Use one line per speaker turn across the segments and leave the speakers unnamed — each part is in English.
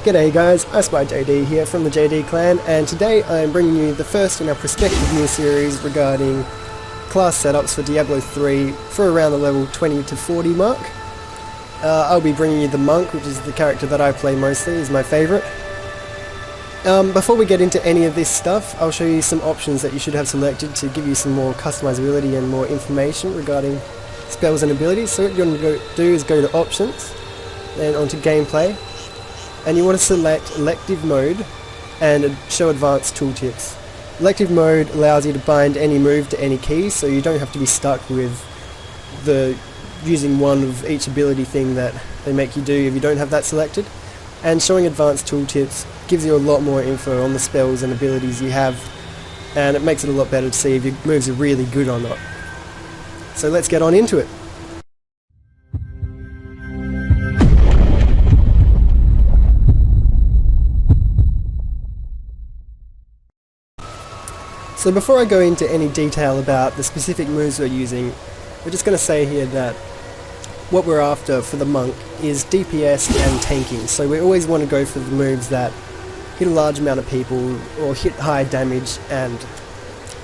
G'day guys, EyeSpyJD here from the JD clan, and today I am bringing you the first in our prospective new series regarding class setups for Diablo 3 for around the level 20 to 40 mark. I'll be bringing you the monk, which is the character that I play mostly, is my favourite. Before we get into any of this stuff, I'll show you some options that you should have selected to give you some more customizability and more information regarding spells and abilities. So what you want to do is go to options, then onto gameplay, and you want to select elective mode and show advanced tooltips. Elective mode allows you to bind any move to any key, so you don't have to be stuck with using one of each ability thing that they make you do if you don't have that selected. And showing advanced tooltips gives you a lot more info on the spells and abilities you have, and it makes it a lot better to see if your moves are really good or not. So let's get on into it. So before I go into any detail about the specific moves we're using, we're just going to say here that what we're after for the monk is DPS and tanking. So we always want to go for the moves that hit a large amount of people or hit high damage and,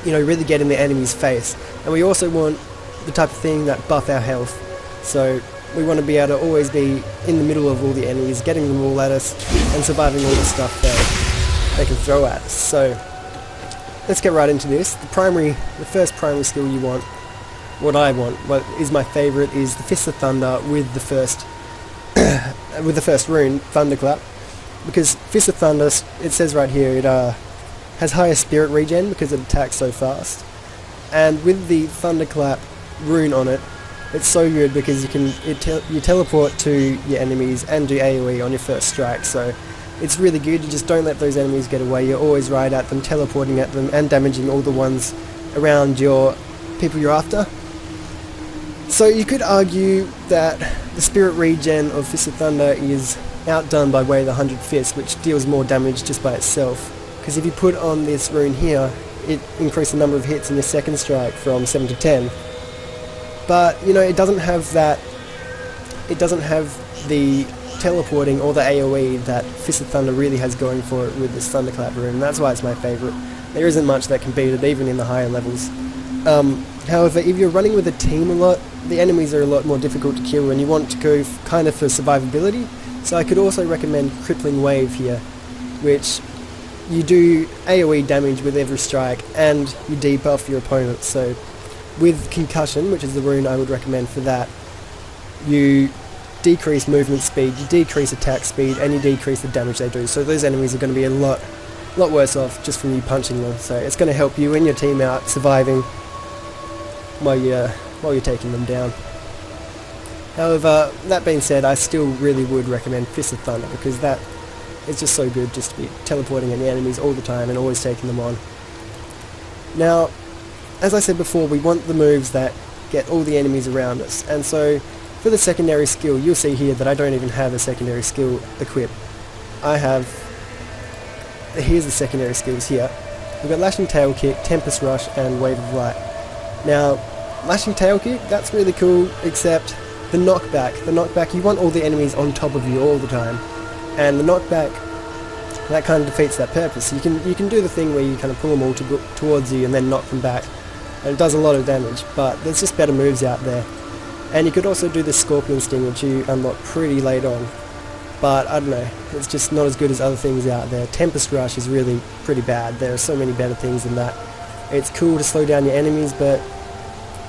you know, really get in the enemy's face. And we also want the type of thing that buff our health. So we want to be able to always be in the middle of all the enemies, getting them all at us and surviving all the stuff that they can throw at us. So let's get right into this. The first primary skill you want, what I want, what is my favourite, is the Fist of Thunder with the first with the first rune, Thunderclap. Because Fist of Thunder, it says right here, it has higher spirit regen because it attacks so fast. And with the Thunderclap rune on it, it's so good because you teleport to your enemies and do AoE on your first strike. So it's really good. You just don't let those enemies get away. You're always right at them, teleporting at them and damaging all the ones around your people you're after. So you could argue that the spirit regen of Fist of Thunder is outdone by way of the 100 Fists, which deals more damage just by itself. Because if you put on this rune here, it increases the number of hits in your second strike from 7 to 10. But, you know, it doesn't have that, it doesn't have the teleporting or the AoE that Fist of Thunder really has going for it with this Thunderclap rune, and that's why it's my favourite. There isn't much that can beat it, even in the higher levels. However, if you're running with a team a lot, the enemies are a lot more difficult to kill and you want to go kind of for survivability. So I could also recommend Crippling Wave here, which you do AoE damage with every strike and you debuff your opponent. So with Concussion, which is the rune I would recommend for that, you decrease movement speed, you decrease attack speed, and you decrease the damage they do. So those enemies are going to be a lot worse off just from you punching them. So it's going to help you and your team out surviving while you're taking them down. However, that being said, I still really would recommend Fist of Thunder because that is just so good, just to be teleporting at the enemies all the time and always taking them on. Now, as I said before, we want the moves that get all the enemies around us, and so for the secondary skill, you'll see here that I don't even have a secondary skill equipped. Here's the secondary skills here. We've got Lashing Tail Kick, Tempest Rush, and Wave of Light. Now, Lashing Tail Kick, that's really cool, except the knockback, you want all the enemies on top of you all the time, and the knockback, that kind of defeats that purpose. You can do the thing where you kind of pull them all towards you and then knock them back, and it does a lot of damage, but there's just better moves out there. And you could also do the Scorpion Sting, which you unlock pretty late on, but I don't know, it's just not as good as other things out there. Tempest Rush is really pretty bad. There are so many better things than that. It's cool to slow down your enemies, but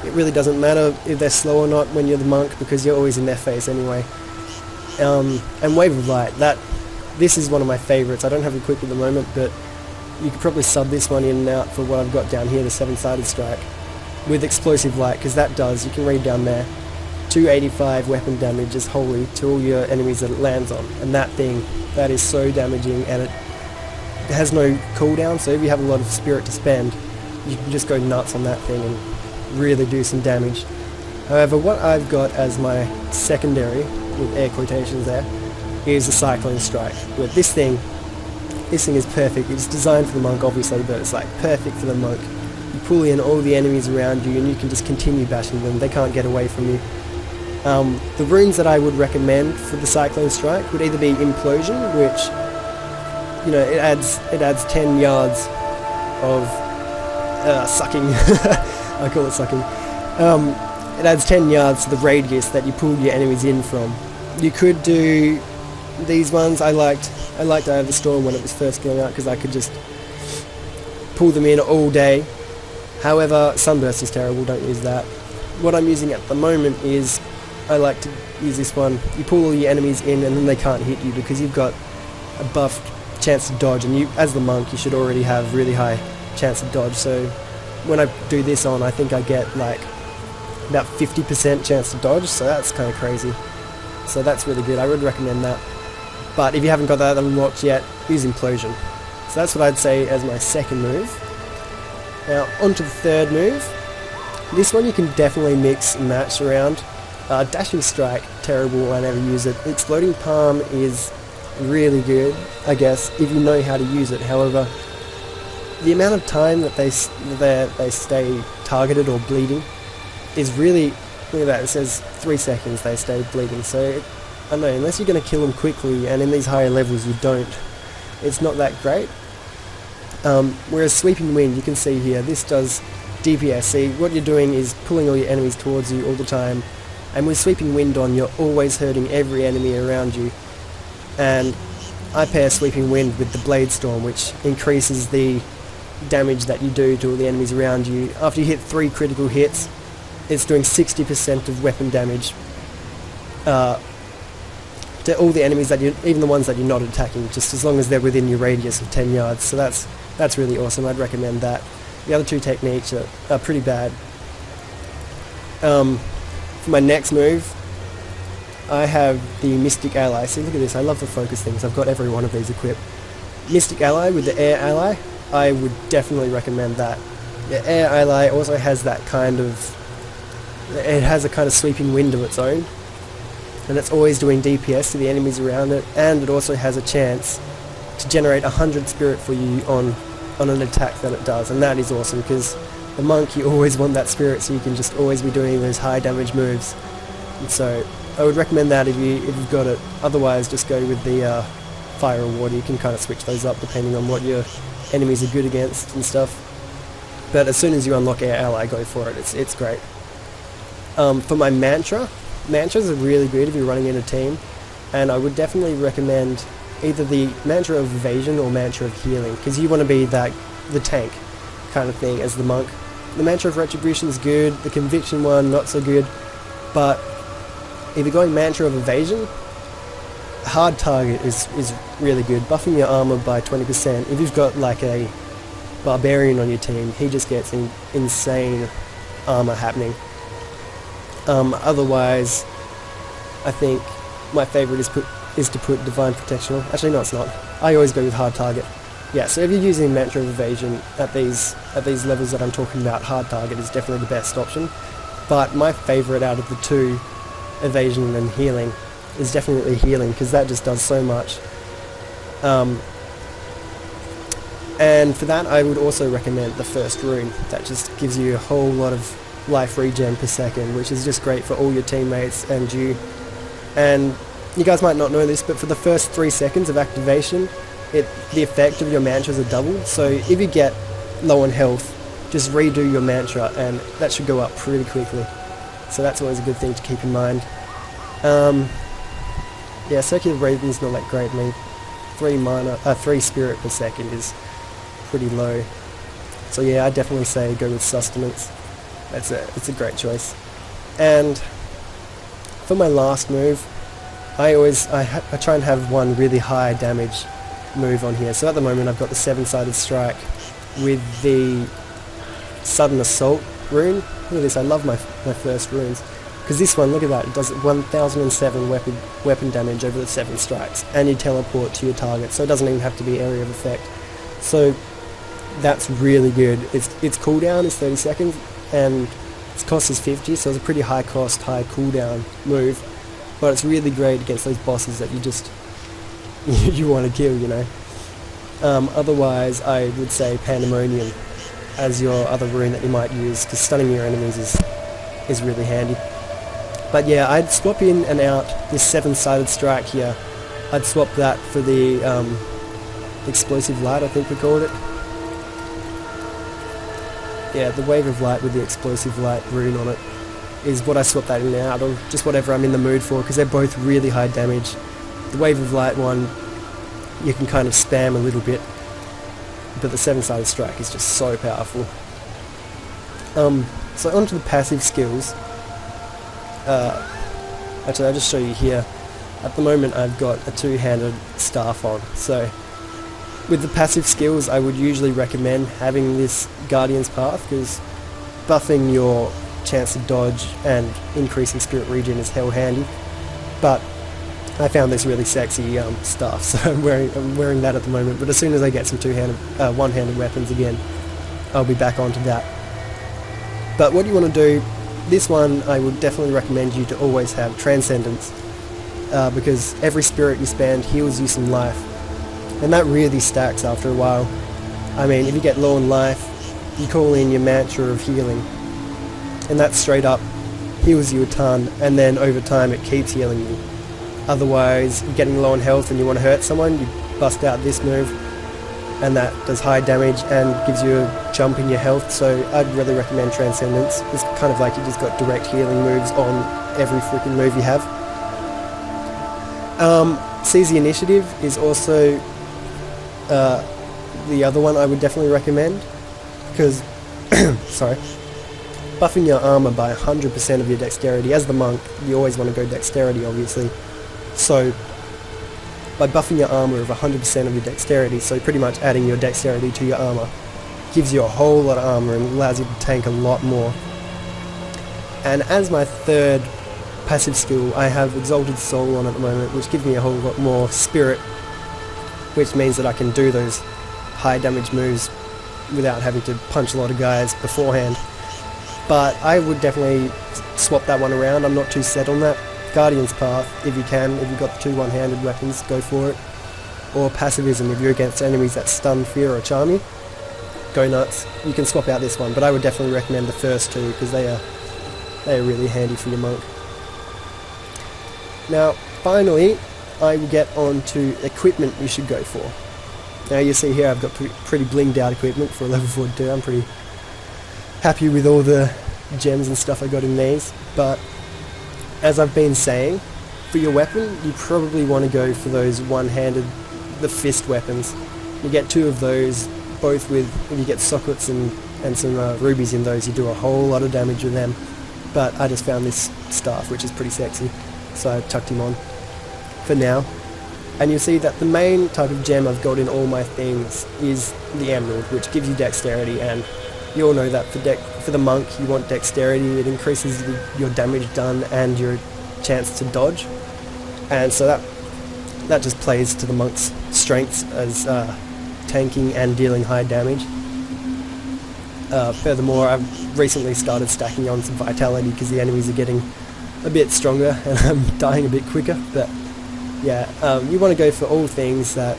it really doesn't matter if they're slow or not when you're the monk because you're always in their face anyway. And Wave of Light, this is one of my favourites. I don't have it equipped at the moment, but you could probably sub this one in and out for what I've got down here, the 7-sided strike, with Explosive Light, because that does, you can read down there, 285 weapon damage is wholly to all your enemies that it lands on, and that is so damaging, and it has no cooldown, so if you have a lot of spirit to spend, you can just go nuts on that thing and really do some damage. However, what I've got as my secondary, with air quotations there, is the Cyclone Strike. But this thing is perfect. It's designed for the monk obviously, but it's like perfect for the monk. You pull in all the enemies around you and you can just continue bashing them. They can't get away from you. The runes that I would recommend for the Cyclone Strike would either be Implosion, which, you know, it adds 10 yards of sucking. I call it sucking. It adds 10 yards to the radius that you pull your enemies in from. You could do these ones. I liked Eye of the Storm when it was first going out because I could just pull them in all day. However, Sunburst is terrible, don't use that. What I'm using at the moment is, I like to use this one. You pull all your enemies in and then they can't hit you because you've got a buffed chance to dodge, and you, as the monk, you should already have really high chance to dodge. So when I do this on, I think I get like about 50% chance to dodge, so that's kind of crazy. So that's really good, I would recommend that. But if you haven't got that unlocked yet, use Implosion. So that's what I'd say as my second move. Now on to the third move. This one you can definitely mix and match around. Dashing Strike, terrible, I never use it. Exploding Palm is really good, I guess, if you know how to use it. However, the amount of time that they stay targeted or bleeding is really, look at that, it says 3 seconds they stay bleeding, so I don't know, unless you're going to kill them quickly, and in these higher levels you don't, it's not that great. Whereas Sweeping Wind, you can see here, this does DPS. See, what you're doing is pulling all your enemies towards you all the time, and with Sweeping Wind on, you're always hurting every enemy around you. And I pair Sweeping Wind with the Blade Storm, which increases the damage that you do to all the enemies around you. After you hit 3 critical hits, it's doing 60% of weapon damage to all the enemies that even the ones that you're not attacking, just as long as they're within your radius of 10 yards. So that's really awesome. I'd recommend that. The other two techniques are pretty bad. For my next move, I have the Mystic Ally. See, look at this, I love the focus things. I've got every one of these equipped. Mystic Ally with the Air Ally, I would definitely recommend that. The Air Ally also has that kind of, it has a kind of sweeping wind of its own, and it's always doing DPS to the enemies around it, and it also has a chance to generate 100 spirit for you on an attack that it does, and that is awesome because the monk, you always want that spirit so you can just always be doing those high damage moves. And so I would recommend that if you've got it. Otherwise, just go with the fire and water. You can kind of switch those up depending on what your enemies are good against and stuff. But as soon as you unlock Air Ally, go for it. It's great. For my mantras are really good if you're running in a team, and I would definitely recommend either the Mantra of Evasion or Mantra of Healing, because you want to be the tank kind of thing as the monk. The Mantra of Retribution is good, the Conviction one not so good, but if you're going Mantra of Evasion, Hard Target is really good, buffing your armor by 20%. If you've got like a Barbarian on your team, he just gets insane armor happening. Otherwise, I think my favourite is to put Divine Protection on. Actually, no, it's not. I always go with Hard Target. Yeah, so if you're using Mantra of Evasion at these levels that I'm talking about, Hard Target is definitely the best option. But my favourite out of the two, Evasion and Healing, is definitely Healing, because that just does so much. And for that, I would also recommend the first rune. That just gives you a whole lot of life regen per second, which is just great for all your teammates and you. And you guys might not know this, but for the first 3 seconds of activation, the effect of your mantras are doubled. So if you get low on health, just redo your mantra and that should go up pretty quickly. So that's always a good thing to keep in mind. Yeah, Circular Breathing's not that great. I mean, 3 spirit per second is pretty low. So yeah, I definitely say go with Sustenance. It's a great choice. And for my last move, I try and have one really high damage move on here. So at the moment I've got the 7-sided strike with the Sudden Assault rune. Look at this, I love my first runes. Because this one, look at that, it does 1007 weapon damage over the 7 strikes, and you teleport to your target, so it doesn't even have to be area of effect. So that's really good. Its cooldown is 30 seconds, and its cost is 50, so it's a pretty high cost, high cooldown move. But it's really great against those bosses that you just you want to kill, you know. Otherwise, I would say Pandemonium as your other rune that you might use, because stunning your enemies is really handy. But yeah, I'd swap in and out this 7-sided strike here. I'd swap that for the explosive light, I think we called it. Yeah, the wave of light with the explosive light rune on it is what I swap that in and out, or just whatever I'm in the mood for, because they're both really high damage. The wave of light one, you can kind of spam a little bit, but the 7-sided strike is just so powerful. So onto the passive skills. Actually, I'll just show you here. At the moment I've got a 2-handed staff on, so with the passive skills I would usually recommend having this Guardian's Path, because buffing your chance to dodge and increasing spirit regen is hell handy, but I found this really sexy staff, so I'm wearing that at the moment, but as soon as I get some one-handed weapons again, I'll be back onto that. But what you want to do, this one I would definitely recommend you to always have Transcendence, because every spirit you spend heals you some life, and that really stacks after a while. I mean, if you get low on life, you call in your mantra of healing, and that straight up heals you a ton, and then over time it keeps healing you. Otherwise, you're getting low on health and you want to hurt someone, you bust out this move, and that does high damage and gives you a jump in your health, so I'd really recommend Transcendence. It's kind of like you just got direct healing moves on every freaking move you have. Seize the Initiative is also the other one I would definitely recommend, because sorry, buffing your armor by 100% of your dexterity. As the monk, you always want to go dexterity, obviously, so by buffing your armor of 100% of your dexterity, so pretty much adding your dexterity to your armor, gives you a whole lot of armor and allows you to tank a lot more. And as my third passive skill, I have Exalted Soul on at the moment, which gives me a whole lot more spirit, which means that I can do those high damage moves without having to punch a lot of guys beforehand. But I would definitely swap that one around. I'm not too set on that. Guardian's Path, if you can, if you've got the 2 one-handed weapons, go for it. Or Passivism, if you're against enemies that stun, fear or charm you, go nuts. You can swap out this one, but I would definitely recommend the first 2, because they are really handy for your monk. Now, finally, I will get on to equipment you should go for. Now you see here I've got pretty blinged out equipment for a level 42. I'm pretty happy with all the gems and stuff I got in these, but as I've been saying, for your weapon you probably want to go for those one-handed, the fist weapons. You get 2 of those, both with, if you get sockets and some rubies in those, you do a whole lot of damage with them. But I just found this staff, which is pretty sexy, so I tucked him on for now. And you'll see that the main type of gem I've got in all my things is the Emerald, which gives you dexterity, and you all know that for the monk you want dexterity. It increases your damage done and your chance to dodge, and so that just plays to the monk's strengths as tanking and dealing high damage. Furthermore, I've recently started stacking on some vitality because the enemies are getting a bit stronger and I'm dying a bit quicker, but yeah, you want to go for all things that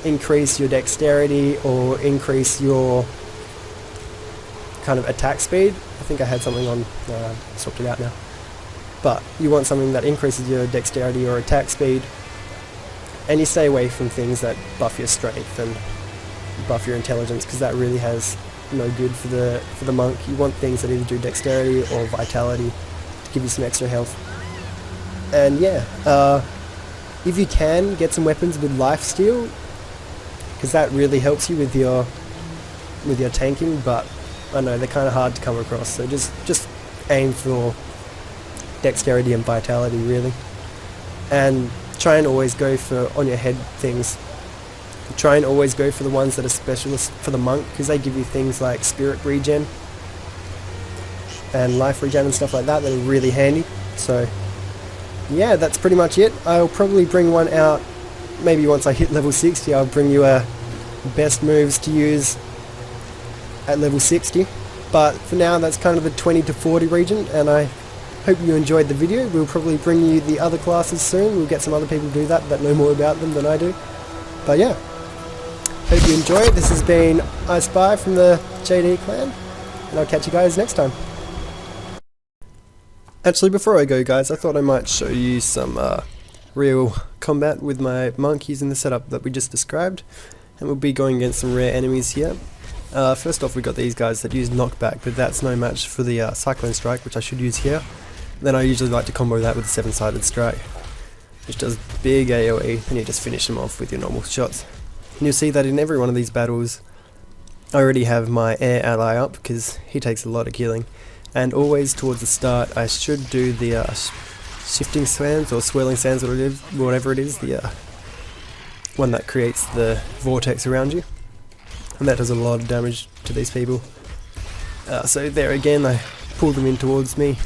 increase your dexterity or increase your kind of attack speed. I think I had something on, swapped it out now. But you want something that increases your dexterity or attack speed, and you stay away from things that buff your strength and buff your intelligence, because that really has no good for the monk. You want things that either do dexterity or vitality to give you some extra health. And yeah, if you can, get some weapons with lifesteal, because that really helps you with your tanking, but I know they're kind of hard to come across, so just aim for dexterity and vitality really, and try and always go for on your head things. Try and always go for the ones that are specialists for the monk, because they give you things like spirit regen and life regen and stuff like that that are really handy. So yeah, that's pretty much it. I'll probably bring one out maybe once I hit level 60. I'll bring you a best moves to use at level 60, but for now that's kind of the 20 to 40 region, and I hope you enjoyed the video. We'll probably bring you the other classes soon. We'll get some other people to do that know more about them than I do. But yeah, hope you enjoy it. This has been EyeSpy from the JD clan, and I'll catch you guys next time. Actually, before I go, guys, I thought I might show you some real combat with my monk using the setup that we just described, and we'll be going against some rare enemies here. First off, we got these guys that use knockback, but that's no match for the Cyclone Strike, which I should use here. Then I usually like to combo that with the 7-sided strike, which does big AoE, and you just finish them off with your normal shots. And you'll see that in every one of these battles, I already have my air ally up, because he takes a lot of killing. And always towards the start, I should do the shifting sands, or swirling sands, whatever it is, the one that creates the vortex around you. And that does a lot of damage to these people. So there again, I pull them in towards me,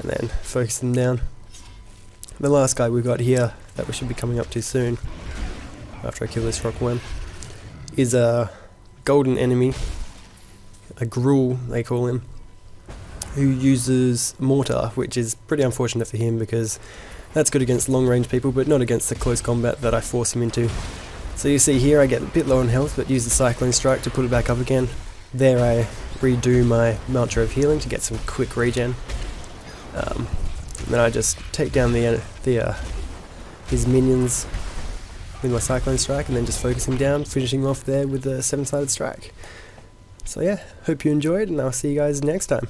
and then focus them down. The last guy we've got here, that we should be coming up to soon, after I kill this rock one, is a golden enemy, a Gruul they call him, who uses mortar, which is pretty unfortunate for him because that's good against long range people but not against the close combat that I force him into. So you see here I get a bit low on health but use the Cyclone Strike to put it back up again. There I redo my Mantra of Healing to get some quick regen. Then I just take down his minions with my Cyclone Strike and then just focus him down, finishing him off there with the 7-sided strike. So yeah, hope you enjoyed and I'll see you guys next time.